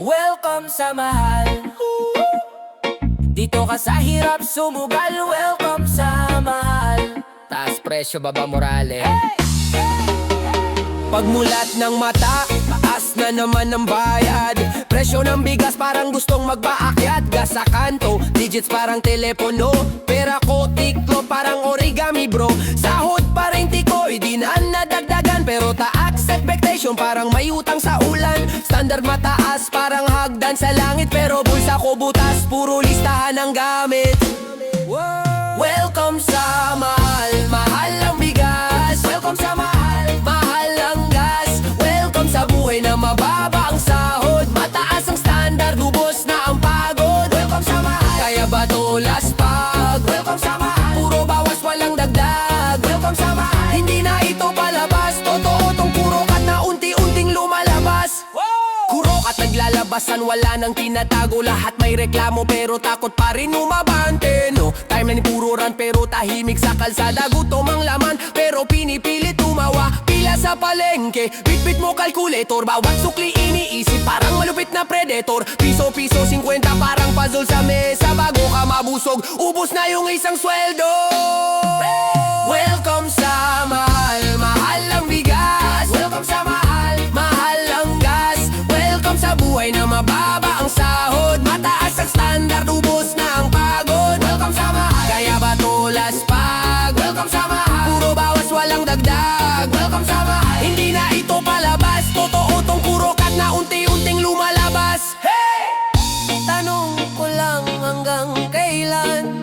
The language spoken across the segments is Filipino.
Welcome sa mahal. Dito ka sa hirap sumugal. Welcome sa mahal. Taas presyo, Baba Morales. Pagmulat ng mata, taas na naman ang bayad. Presyo ng bigas parang gustong magpaakyat. Gas sa kanto, digits parang telepono. Pera ko tiklo parang origami bro. Sahod pa rin tikoy, di na nadagdagan. Pero tax expectation parang may utang sa ulan. Standard mataas parang hagdan sa langit. Pero bulsa ko butas, puro listahan ng gamit. Welcome sa mahal, mahal ang bigas. Welcome sa mahal, mahal ang gas. Welcome sa buhay na mababa ang sahod. Mataas ang standard, lubos na ang pagod. Welcome sa mahal, kaya ba tulas pag? Welcome sa mahal, puro bawas walang dagdag. Welcome sa mahal, hindi na ito palabas. Totoo tong kurokat na unti-unting lumalabas. Kurokat naglalabasan, wala nang tinatago. Lahat may reklamo pero takot pa rin umabante. No, timeline puro rant pero tahimik sa kalsada. Gutom ang laman pero pinipilit tumawa. Pila sa palengke, bitbit mo kalkulator. Bawat sukli iniisip parang malupit na predator. Piso-piso 50 parang puzzle sa mesa. Bago ka mabusog, ubos na yung isang sweldo. Welcome sa mahal, mahal ang bigas. Welcome sa mahal, mahal ang gas. Welcome sa buhay na mababa ang sahod. Mataas ang standard, ubos na ang pagod. Welcome sa mahal, kaya ba tulas pag? Welcome sa mahal, puro bawas walang dagdag. Welcome sa mahal, hindi na ito palabas. Totoo tong kurokat na unti-unting lumalabas. Hey! Tanong ko lang hanggang kailan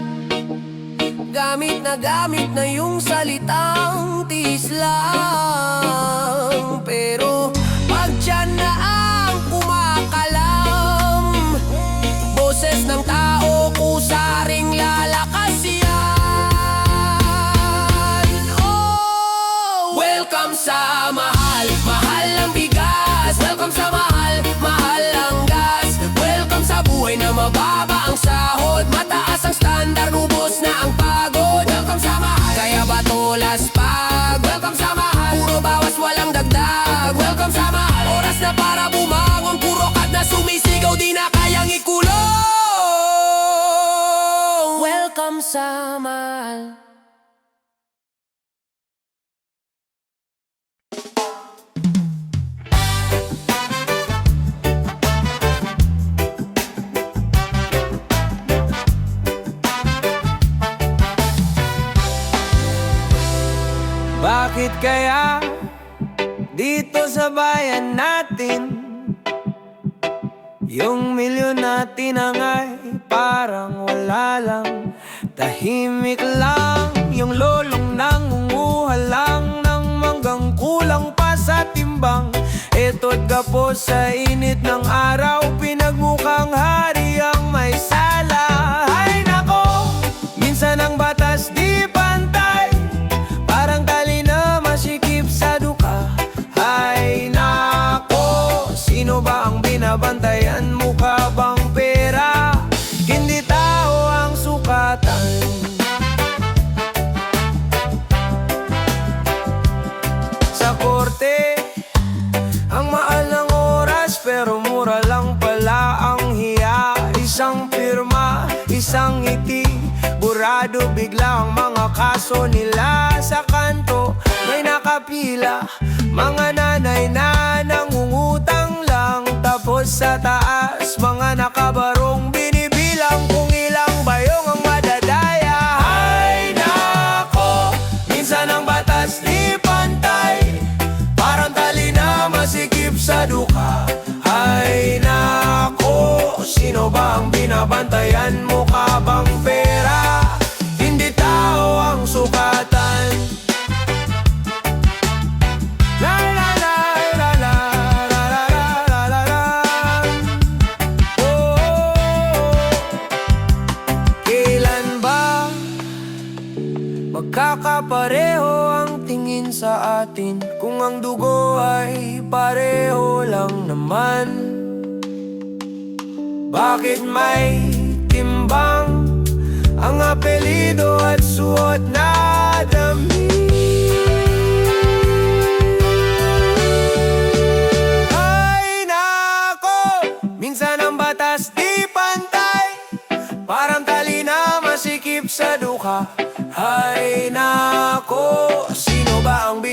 gamit na yung salitang tiis lang. Pero pag tiyan na ang kumakalam, boses ng tao kusaring lalakas yan. Oh! Welcome sa mahal, mahal ang bigas. Welcome sa mahal, mahal ang gas. Welcome sa buhay na mababa ang sahod. Mataas ang standard, ubos na ang pagod. Welcome sa mahal, kaya ba tulas pag? Welcome sa mahal, puro bawas walang dagdag. Welcome sa mahal, oras na para bumangon. Kurokat na sumisigaw, di na kayang ikulong. Welcome sa mahal. Bakit kaya dito sa bayan natin yung milyon natin ang ay parang wala lang? Tahimik lang yung lolong nangunguha lang ng manggang kulang pa sa timbang. Eto't gapo sa init ng araw, pinagmukhang hari ang may sala. Ay nako, minsan ang batas di pantay, parang tali na masikip sa duka. Ay nako, sino ba ang binabantayan? Mukha bang pera, hindi tao ang sukatan. Sa korte, ang mahal ng oras pero mura lang pala ang hiya. Isang pirma, isang ngiti, burado bigla ang mga kaso nila. Sa kanto may nakapila, mga nanay na nangungutang lang. Tapos sa taas, mga nakabarong binibilang kung ilang bayong ang madadaya. Ay nako, minsan ang batas di pantay, parang tali na masikip sa duka. Ay nako, sino ba ang binabantayan? Mukha bang pera, hindi tao ang sukatan. La la la la la la la la la la. Oh, kailan ba magkakapareho ang tingin sa atin? Kung ang dugo ay pareho lang naman, bakit may timbang ang apelido at suot na damit? Ay nako,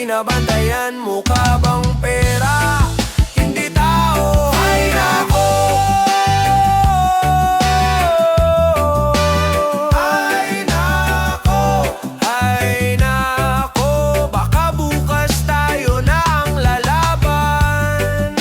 binabantayan mo ka bang pera? Hindi tao, ay nako. Ay nako, ay nako. Baka bukas tayo na ang lalaban.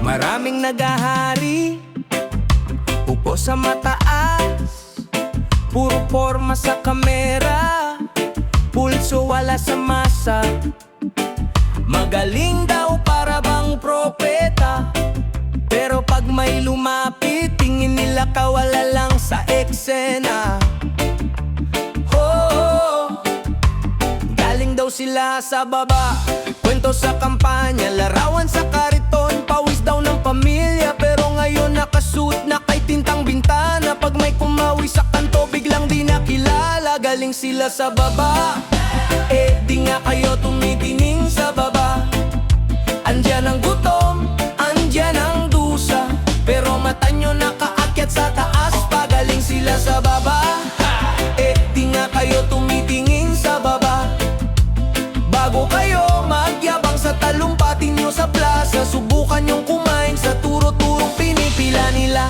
Maraming nagahari, upo sa mataas, puro forma sa kamera, pulso wala sa masa. Magaling daw para bang propeta, pero pag may lumapit, tingin nila kawala lang sa eksena. Oh, galing daw sila sa baba, kwento sa kampanya, larawan sa kariton, pawis daw ng pamilya. Pero ngayon nakasuit na kay tintang bintana, pag may kumawi sa kanto, biglang di nakilala. Galing sila sa baba, eh di nga kayo tumitingin sa baba. Andyan ang gutom, andyan ang dusa, pero mata nyo nakaakyat sa taas. Pagaling sila sa baba, eh di nga kayo tumitingin sa baba. Bago kayo magyabang sa talumpati nyo sa plaza, subukan nyong kumain sa turo-turong pinipila nila.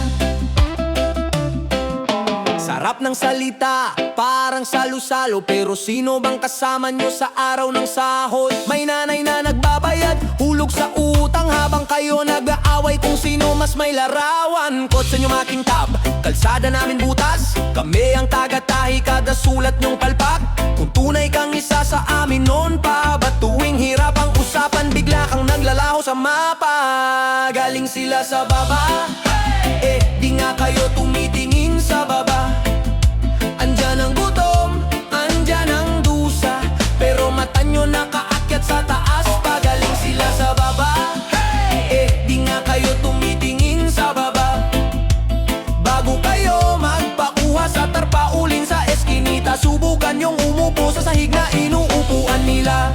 Sarap ng salita, parang salo-salo, pero sino bang kasama nyo sa araw ng sahod? May nanay na nagbabayad, hulog sa utang, habang kayo nag-aaway kung sino mas may larawan. Kotse nyo makintab, kalsada namin butas, kami ang taga-tahi kada sulat nyong palpak. Kung tunay kang isa sa amin noon pa, ba't tuwing hirap ang usapan, bigla kang naglalaho sa mapa? Galing sila sa baba, eh di nga kayo tumitingin sa baba. Andyan ang gutom, andyan ang dusa, pero mata nyo nakaakyat sa taas. Pagaling sila sa baba, eh di nga kayo tumitingin sa baba. Bago kayo magpakuha sa tarpaulin sa eskinita, subukan yung umupo sa sahig na inuupuan nila.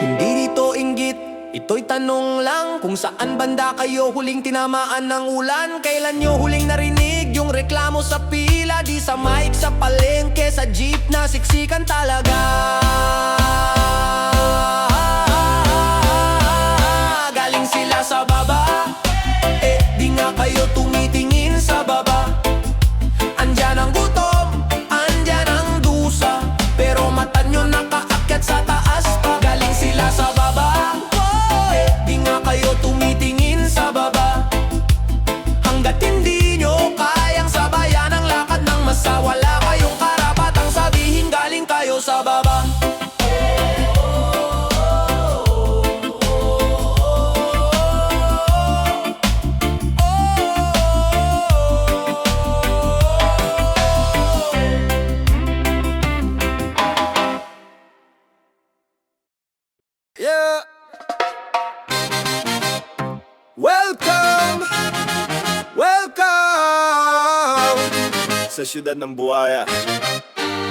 Hindi dito inggit, ito'y tanong lang, kung saan banda kayo huling tinamaan ng ulan? Kailan nyo huling narinig yung reklamo sa pila? Di sa mic, sa palengke, sa jeep na siksikan talaga. Galing sila sa baba, eh di nga kayo tumitingin sa baba. Andyan ang gutom, andyan ang dusa, pero mata nyo nakaakyat sa taas. Galing sila sa baba, eh di nga kayo tumitingin sa baba. Hanggat hindi nyo kayang sabayan ang lakad ng masa, wala kayong karapatang sabihin galing kayo sa baba. Yeah. Welcome, welcome sa siyudad ng Buaya.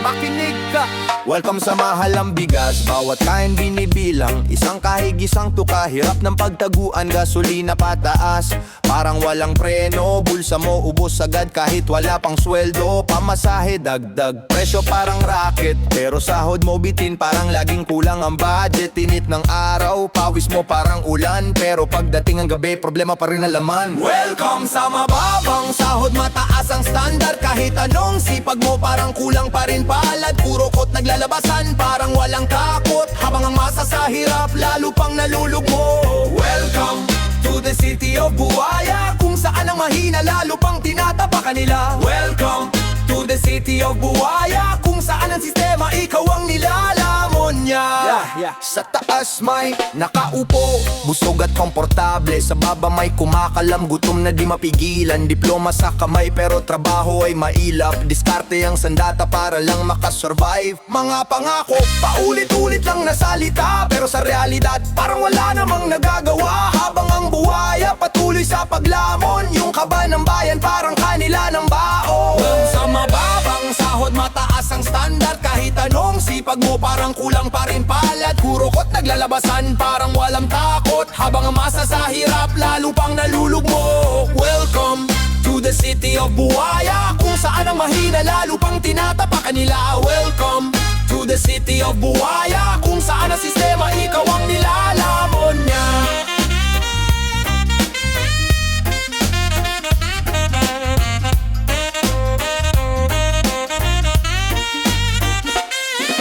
makinig ka. Welcome sa mahal ang bigas, bawat kain binibilang. Isang kahig, isang tuka, hirap ng pagtaguan. Gasolina pataas, parang walang preno. Bulsa mo ubos agad kahit wala pang sweldo. Pamasahe dagdag, presyo parang racket. Pero sahod mo bitin, parang laging kulang ang budget. Init ng araw, pawis mo parang ulan. Pero pagdating ang gabi, problema pa rin ang laman. Welcome sa mababang sahod, mataas ang standard. Kahit anong sipag mo, parang kulang pa rin palad. Puro kot naglalabasan, parang walang takot. Habang ang masa sa hirap, lalo pang nalulugmo. Welcome to the city of Buaya, kung saan ang mahina lalo pang tinatapakan nila. Welcome to the city of Buaya, kung saan ang sistema ikaw ang nilalamon. lamon niya. Sa taas may nakaupo, busog at komportable. Sa baba may kumakalam, gutom na di mapigilan. Diploma sa kamay pero trabaho ay mailap. Diskarte ang sandata para lang makasurvive. Mga pangako, paulit-ulit lang na salita, pero sa realidad parang wala namang nagagawa. Habang ang buhaya patuloy sa paglamon, yung kaba ng bayan parang kanila ng baon. Sa mababang sahod, mataas ang standard. Kahit anong sipag mo parang kulang pa rin palad. Kurokot naglalabasan parang walang takot, habang ang masa sa hirap lalo pang nalulugmok. Welcome to the city of Buhaya, kung saan ang mahina lalo pang tinatapakan nila. Welcome to the city of Buhaya, kung saan ang sistema ikaw ang nilalamon niya.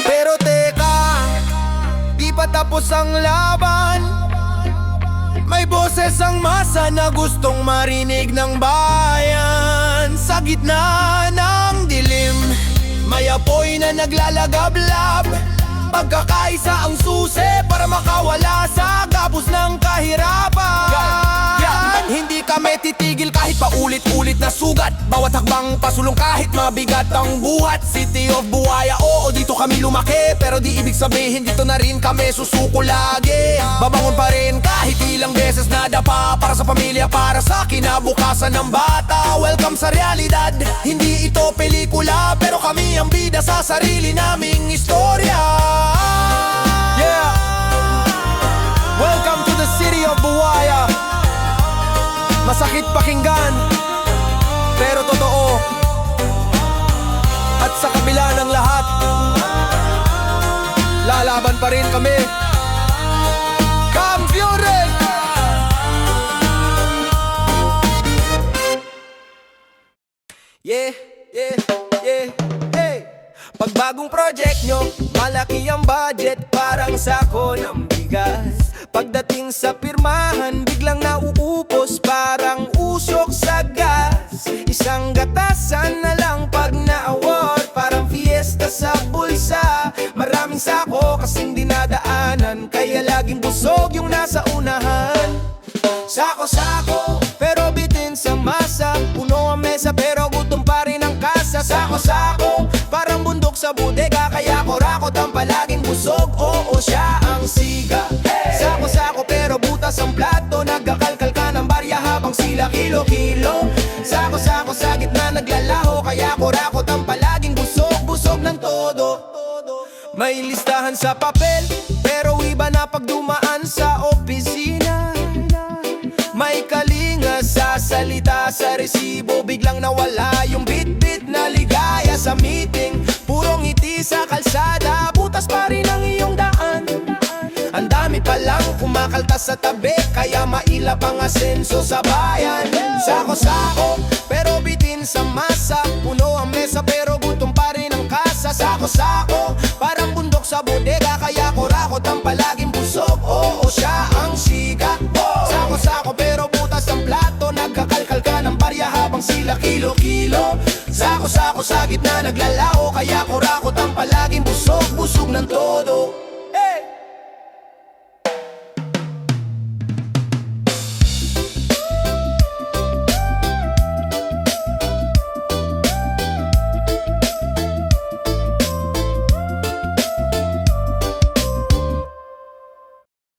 Pero teka, di pa tapos ang laban. May boses ang masa na gustong marinig ng bayan. Sa gitna ng dilim, may apoy na naglalagablab. Pagkakaisa ang susi para makawala sa gabos ng kahirapan. Hindi kami titigil kahit paulit-ulit na sugat. Bawat hakbang pasulong kahit mabigat ang buhat. City of Buhaya, oo dito kami lumaki, pero di ibig sabihin dito na rin kami susuko lagi. Babangon pa rin kahit ilang beses nadapa, para sa pamilya, para sa kinabukasan ng bata. Welcome sa realidad, hindi ito pelikula, pero kami ang bida sa sarili naming istorya. Yeah! Welcome to the city of Buhaya. Masakit pakinggan, pero totoo. At sa kabila ng lahat, lalaban pa rin kami. Kampiyon! Yeah, yeah, yeah, hey. Pagbagong project nyo, malaki ang budget, parang sako ng bigas. Pagdating sa pirmahan, biglang nauupos, parang usok sa gas. Isang gatasan na lang pag na-award, parang fiesta sa bulsa. Maraming sako kasing dinadaanan, kaya laging busog yung nasa unahan. Sako-sako, pero bitin sa masa. Puno ang mesa pero gutom pa rin ang kasa. Sako-sako, parang bundok sa bodega, kaya kurakot ang palaging busog. Oo, siya ang siga. Sako-sako pero butas ang plato, nagkakalkal ka ng barya habang sila kilo-kilo. Sako-sako sa gitna naglalaho, kaya kurakot ang palaging busog-busog ng todo. May listahan sa papel, pero iba na pag dumaan sa opisina. May kalinga sa salita, sa resibo biglang nawala yung bit-bit na ligaya sa meeting. Puro ngiti sa kalsada, butas pa rin ang iyong daan. Ang dami palang kumakaltas sa tabi, kaya mailap ang asenso sa bayan. Sako-sako, pero bitin sa masa. Puno ang mesa pero gutom pa rin ang kasa. Sako-sako, parang bundok sa bodega, kaya kurakot ang palaging busog. Oo, siya ang siga. Sako-sako pero butas ang plato, nagkakalkal ka ng barya habang sila kilo-kilo. Sako-sako sa gitna naglalao, kaya kurakot ang palaging busog-busog ng todo.